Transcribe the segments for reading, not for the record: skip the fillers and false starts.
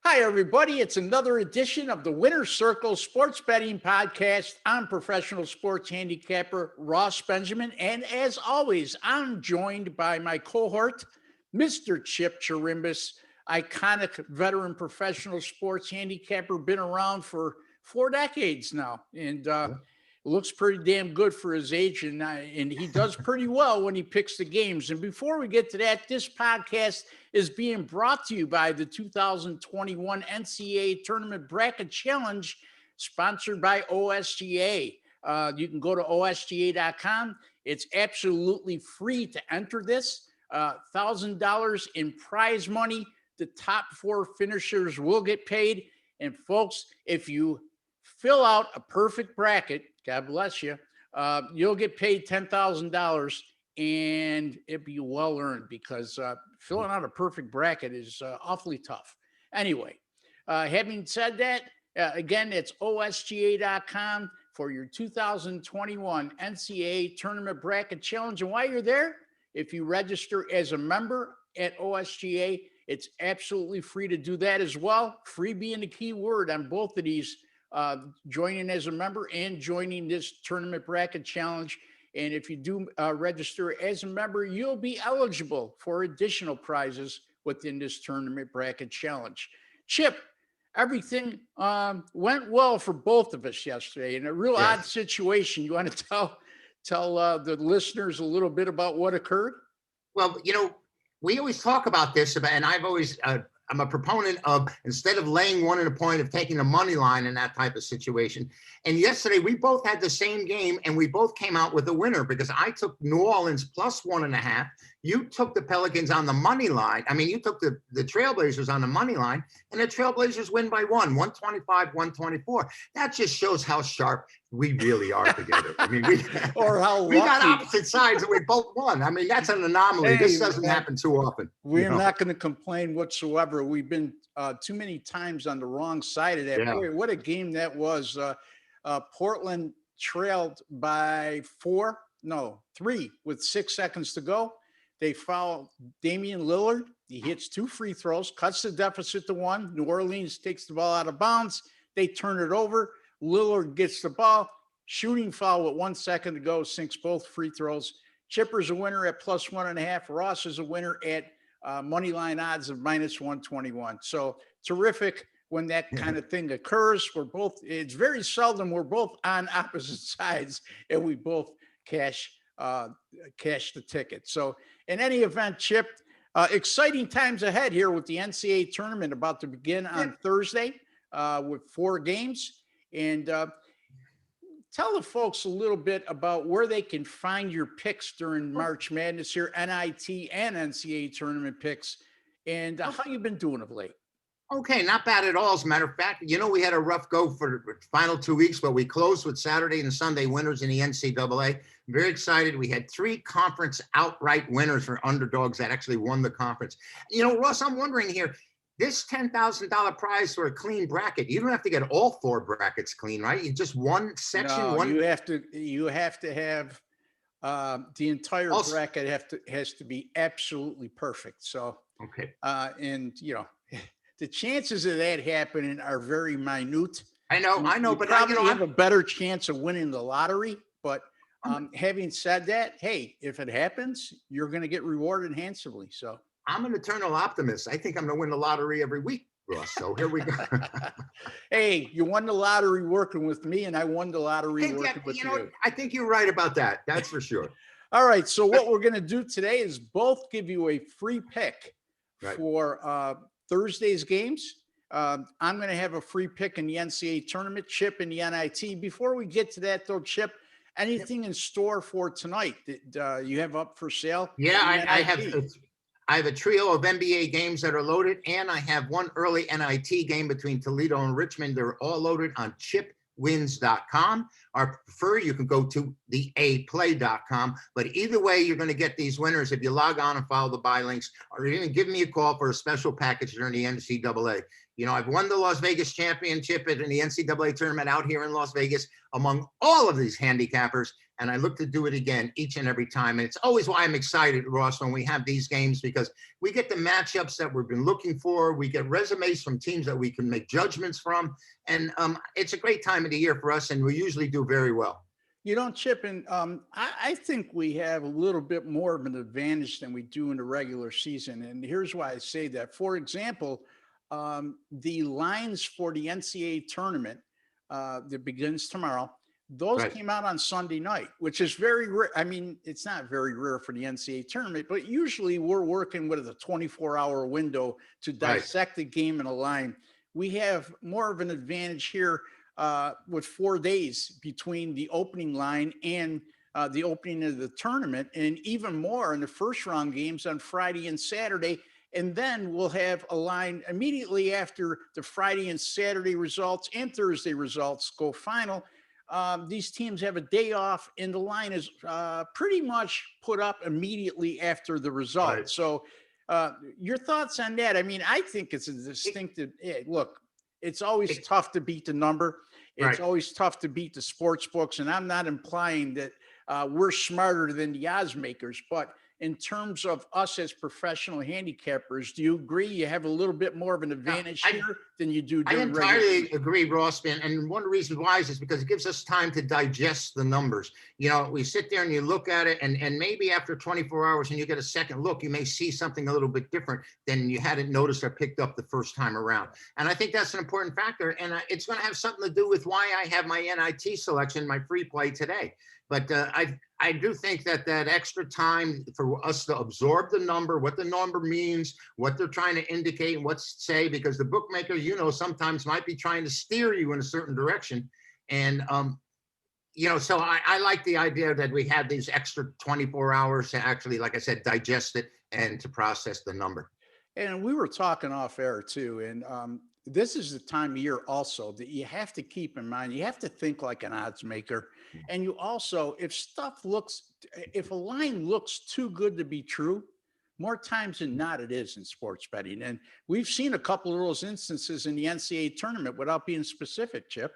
Hi, everybody. It's another edition of the Winner's Circle Sports Betting Podcast. I'm professional sports handicapper Ross Benjamin. And as always, I'm joined by my cohort, Mr. Chip Chirimbus, iconic veteran professional sports handicapper, been around for 4 decades now. And looks pretty damn good for his age. And he does pretty well when he picks the games. And before we get to that, this podcast is being brought to you by the 2021 NCAA Tournament Bracket Challenge, sponsored by OSGA. You can go to OSGA.com. It's absolutely free to enter this. $1,000 in prize money. The top 4 finishers will get paid. And folks, if you fill out a perfect bracket, God bless you, you'll get paid $10,000. And it'd be well earned because filling out a perfect bracket is awfully tough. Anyway, having said that, again, it's OSGA.com for your 2021 NCAA Tournament Bracket Challenge. And while you're there, if you register as a member at OSGA, it's absolutely free to do that as well. Free being the key word on both of these, joining as a member and joining this Tournament Bracket Challenge. And if you do register as a member, you'll be eligible for additional prizes within this Tournament Bracket Challenge. Chip, everything went well for both of us yesterday in a real odd situation. You want to tell the listeners a little bit about what occurred? Well, we always talk about this, and I've always I'm a proponent of, instead of laying 1.5 points, of taking the money line in that type of situation. And yesterday we both had the same game and we both came out with a winner because I took New Orleans plus 1.5. You took the Pelicans on the money line. I mean, you took the Trailblazers on the money line, and the Trailblazers win by 125-124. That just shows how sharp we really are together. I mean, we got opposite sides and we both won. I mean, that's an anomaly. Hey, this doesn't happen too often. We're not going to complain whatsoever. We've been too many times on the wrong side of that. Yeah. Boy, what a game that was. Portland trailed by 3 with 6 seconds to go. They foul Damian Lillard. He hits 2 free throws, cuts the deficit to 1. New Orleans takes the ball out of bounds. They turn it over. Lillard gets the ball. Shooting foul with 1 second to go, sinks both free throws. Chipper's a winner at plus 1.5. Ross is a winner at money line odds of minus 121. So terrific when that kind of thing occurs. It's very seldom we're both on opposite sides and we both cash the ticket. So in any event, Chip, exciting times ahead here with the NCAA tournament about to begin on Thursday with 4 games. And tell the folks a little bit about where they can find your picks during March Madness here, NIT and NCAA tournament picks, and how you've been doing of late. Okay, not bad at all. As a matter of fact, we had a rough go for the final 2 weeks, but we closed with Saturday and Sunday winners in the NCAA. I'm very excited. We had 3 conference outright winners for underdogs that actually won the conference. Ross, I'm wondering here, this $10,000 prize for a clean bracket, you don't have to get all 4 brackets clean, right? You just one section. No, you have to have the entire bracket has to be absolutely perfect. So okay, and the chances of that happening are very minute. I know, but probably have a better chance of winning the lottery. But having said that, hey, if it happens, you're going to get rewarded handsomely. So I'm an eternal optimist. I think I'm going to win the lottery every week, Ross. So here we go. Hey, you won the lottery working with me, and I won the lottery working with you. I think you're right about that. That's for sure. All right. So what we're going to do today is both give you a free pick for Thursday's games. I'm going to have a free pick in the NCAA tournament, Chip in the NIT. Before we get to that, though, Chip, anything in store for tonight that you have up for sale? Yeah, I have a trio of NBA games that are loaded, and I have one early NIT game between Toledo and Richmond. They're all loaded on chipwins.com. Or prefer, you can go to theaplay.com. But either way, you're going to get these winners if you log on and follow the buy links, or even give me a call for a special package during the NCAA. You know, I've won the Las Vegas championship in the NCAA tournament out here in Las Vegas among all of these handicappers, and I look to do it again each and every time. And it's always why I'm excited, Ross, when we have these games, because we get the matchups that we've been looking for. We get resumes from teams that we can make judgments from. And it's a great time of the year for us, and we usually do very well. You know, Chip, and I think we have a little bit more of an advantage than we do in the regular season. And here's why I say that. For example, the lines for the NCAA tournament that begins tomorrow, those Right. came out on Sunday night, which is very rare. I mean, it's not very rare for the NCAA tournament, but usually we're working with a 24-hour window to Right. dissect the game in a line. We have more of an advantage here with 4 days between the opening line and the opening of the tournament, and even more in the first round games on Friday and Saturday. And then we'll have a line immediately after the Friday and Saturday results and Thursday results go final. These teams have a day off, and the line is pretty much put up immediately after the result. Right. So, your thoughts on that? I mean, I think it's a distinctive look. It's always tough to beat the number. It's Right. always tough to beat the sports books. And I'm not implying that we're smarter than the odds makers, but in terms of us as professional handicappers, do you agree you have a little bit more of an Now, advantage here than you do I during regular entirely season? agree, Ross, and one of the reasons why is because it gives us time to digest the numbers. You know, we sit there and you look at it, and maybe after 24 hours and you get a second look, you may see something a little bit different than you hadn't noticed or picked up the first time around. And I think that's an important factor, and it's going to have something to do with why I have my NIT selection, my free play today. But I do think that that extra time for us to absorb the number, what the number means, what they're trying to indicate, and what to say, because the bookmaker, you know, sometimes might be trying to steer you in a certain direction. And you know, so I like the idea that we have these extra 24 hours to actually, like I said, digest it and to process the number. And we were talking off air too. And this is the time of year also that you have to keep in mind. You have to think like an odds maker. And you also, if a line looks too good to be true, more times than not, it is in sports betting. And we've seen a couple of those instances in the NCAA tournament without being specific, Chip.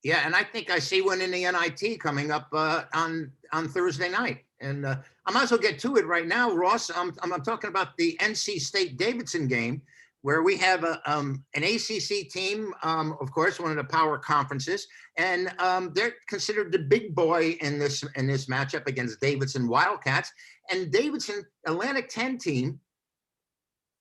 Yeah, and I think I see one in the NIT coming up on Thursday night, and I might as well get to it right now, Ross. I'm talking about the NC State Davidson game, where we have an ACC team, of course, one of the power conferences, and they're considered the big boy in this matchup against Davidson Wildcats. And Davidson Atlantic 10 team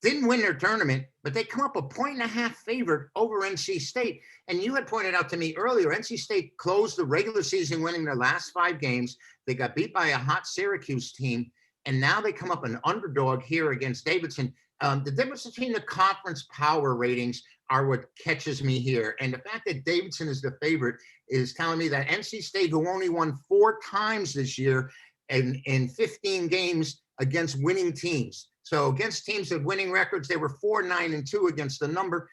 didn't win their tournament, but they come up a 1.5 favorite over NC State. And you had pointed out to me earlier, NC State closed the regular season winning their last 5 games. They got beat by a hot Syracuse team, and now they come up an underdog here against Davidson. The difference between the conference power ratings are what catches me here. And the fact that Davidson is the favorite is telling me that NC State, who only won 4 times this year in 15 games against winning teams. So against teams with winning records, they were 4-9-2 against the number.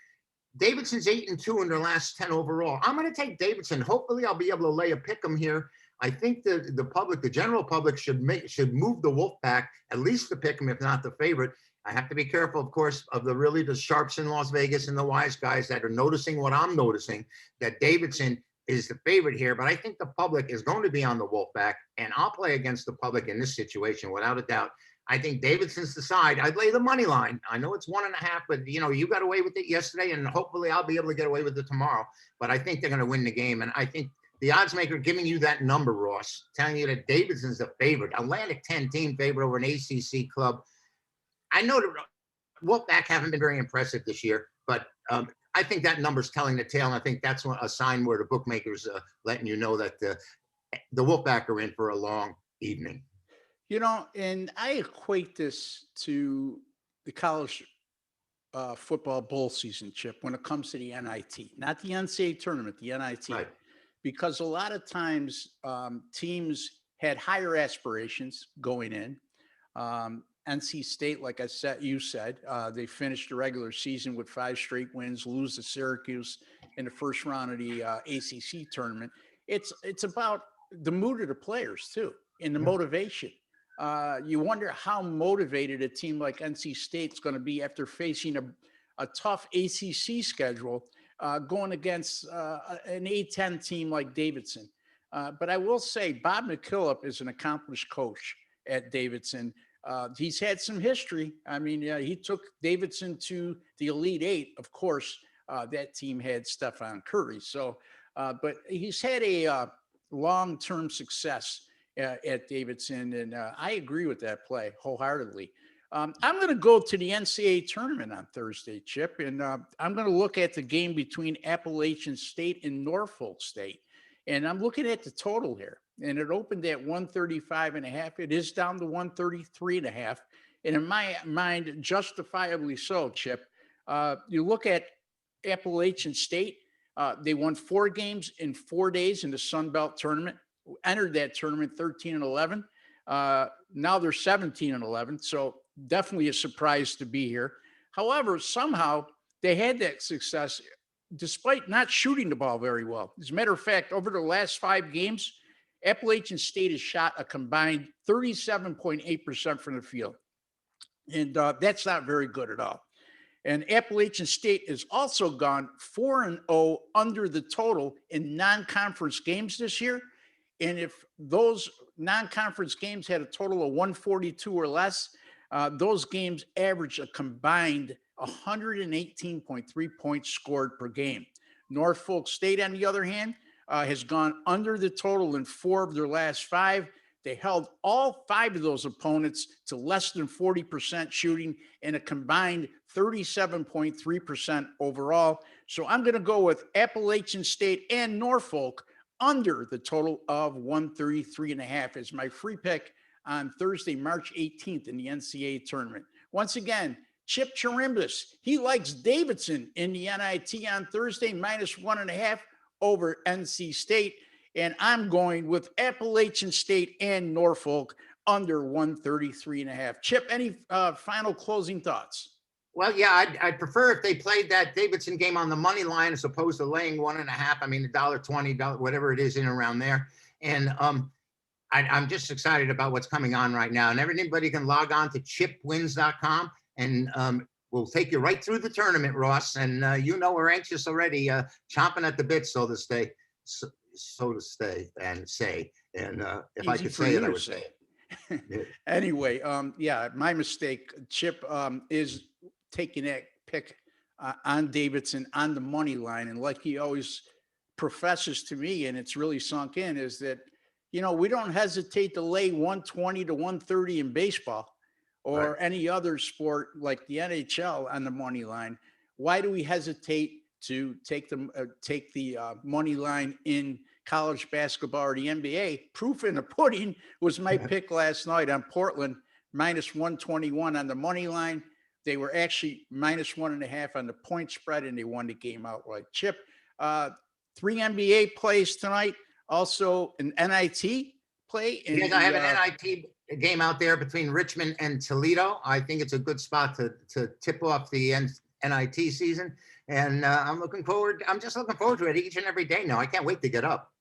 Davidson's 8-2 in their last 10 overall. I'm going to take Davidson. Hopefully, I'll be able to lay a pick 'em here. I think the public, the general public, should move the wolf back, at least the pick 'em, if not the favorite. I have to be careful, of course, of the sharps in Las Vegas and the wise guys that are noticing what I'm noticing, that Davidson is the favorite here. But I think the public is going to be on the wolf back, and I'll play against the public in this situation without a doubt. I think Davidson's the side. I'd lay the money line. I know it's 1.5, but you know, you got away with it yesterday, and hopefully I'll be able to get away with it tomorrow. But I think they're going to win the game. And I think the odds maker giving you that number, Ross, telling you that Davidson's the favorite, Atlantic 10 team favorite over an ACC club. I know the Wolfpack haven't been very impressive this year, but I think that number's telling the tale. And I think that's a sign where the bookmakers letting you know that the Wolfpack are in for a long evening. You know, and I equate this to the college football bowl season, Chip, when it comes to the NIT, not the NCAA tournament, the NIT, Right. because a lot of times teams had higher aspirations going in. NC State, like I said, they finished the regular season with 5 straight wins, lose to Syracuse in the first round of the ACC tournament. It's about the mood of the players too, and the Yeah. motivation. You wonder how motivated a team like NC State's going to be after facing a tough ACC schedule, going against an A10 team like Davidson. But I will say, Bob McKillop is an accomplished coach at Davidson. He's had some history. I mean, he took Davidson to the Elite Eight. Of course, that team had Stephon Curry. So, but he's had a long-term success at Davidson, and I agree with that play wholeheartedly. I'm going to go to the NCAA tournament on Thursday, Chip, and I'm going to look at the game between Appalachian State and Norfolk State. And I'm looking at the total here, and it opened at 135.5. It is down to 133.5. And in my mind, justifiably so, Chip. You look at Appalachian State, they won 4 games in 4 days in the Sun Belt tournament, entered that tournament 13-11. Now they're 17-11. So definitely a surprise to be here. However, somehow they had that success despite not shooting the ball very well. As a matter of fact, over the last 5 games, Appalachian State has shot a combined 37.8% from the field. And that's not very good at all. And Appalachian State has also gone 4-0 under the total in non-conference games this year. And if those non-conference games had a total of 142 or less, those games average a combined 118.3 points scored per game. Norfolk State, on the other hand, has gone under the total in 4 of their last 5. They held all 5 of those opponents to less than 40% shooting and a combined 37.3% overall. So I'm going to go with Appalachian State and Norfolk under the total of 133.5 as my free pick on Thursday, March 18th in the NCAA tournament. Once again, Chip Chirimbus, he likes Davidson in the NIT on Thursday, -1.5 over NC State. And I'm going with Appalachian State and Norfolk under 133.5. Chip, any final closing thoughts? Well, yeah, I'd prefer if they played that Davidson game on the money line as opposed to laying 1.5. I mean, $1.20, whatever it is, in around there. And I'm just excited about what's coming on right now. And everybody can log on to chipwins.com, and we'll take you right through the tournament, Ross. And we're anxious already, chomping at the bit, so to stay. So to stay and say, and if I could say it, I would say it. Yeah. Anyway, my mistake. Chip is taking that pick on Davidson on the money line, and like he always professes to me, and it's really sunk in, is that we don't hesitate to lay 120 to 130 in baseball or Right. any other sport like the NHL on the money line. Why do we hesitate to take the money line in college basketball or the NBA? Proof in the pudding was my pick last night on Portland, -121 on the money line. They were actually -1.5 on the point spread, and they won the game outright. Chip, 3 NBA plays tonight, also an NIT play. Yes, I have an NIT game out there between Richmond and Toledo. I think it's a good spot to tip off the NIT season. And I'm just looking forward to it each and every day now. I can't wait to get up.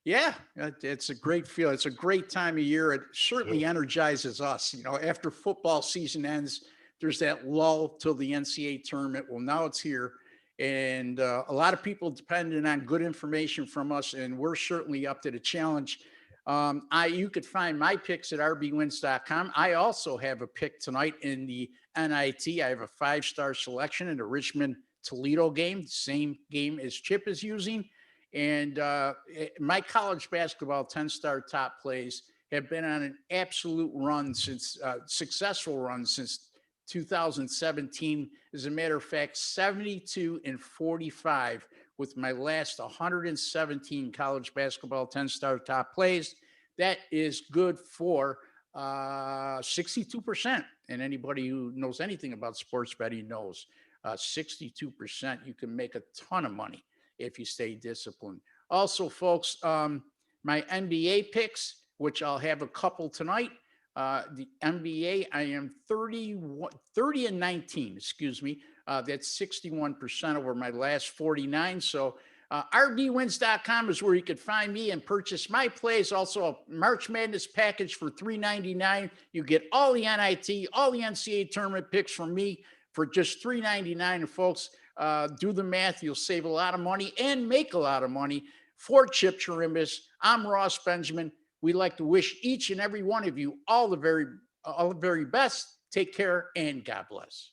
Yeah, it's a great feel. It's a great time of year. It certainly energizes us. After football season ends, there's that lull till the NCAA tournament. Well, now it's here. And a lot of people depending on good information from us, and we're certainly up to the challenge. You could find my picks at rbwins.com. I also have a pick tonight in the NIT. I have a 5-star selection in the Richmond Toledo game, same game as Chip is using. And my college basketball 10-star top plays have been on an absolute run successful run since 2017. As a matter of fact, 72-45 with my last 117 college basketball 10-star top plays. That is good for 62%. And anybody who knows anything about sports betting knows 62%, you can make a ton of money if you stay disciplined. Also, folks, my NBA picks, which I'll have a couple tonight. The NBA, I am 30-19, excuse me. That's 61% over my last 49. So RDwins.com is where you could find me and purchase my plays. Also, a March Madness package for $3.99. You get all the NIT, all the NCAA tournament picks from me for just $3.99. And folks, do the math. You'll save a lot of money and make a lot of money. For Chip Chirimbus, I'm Ross Benjamin. We'd like to wish each and every one of you all the very best. Take care and God bless.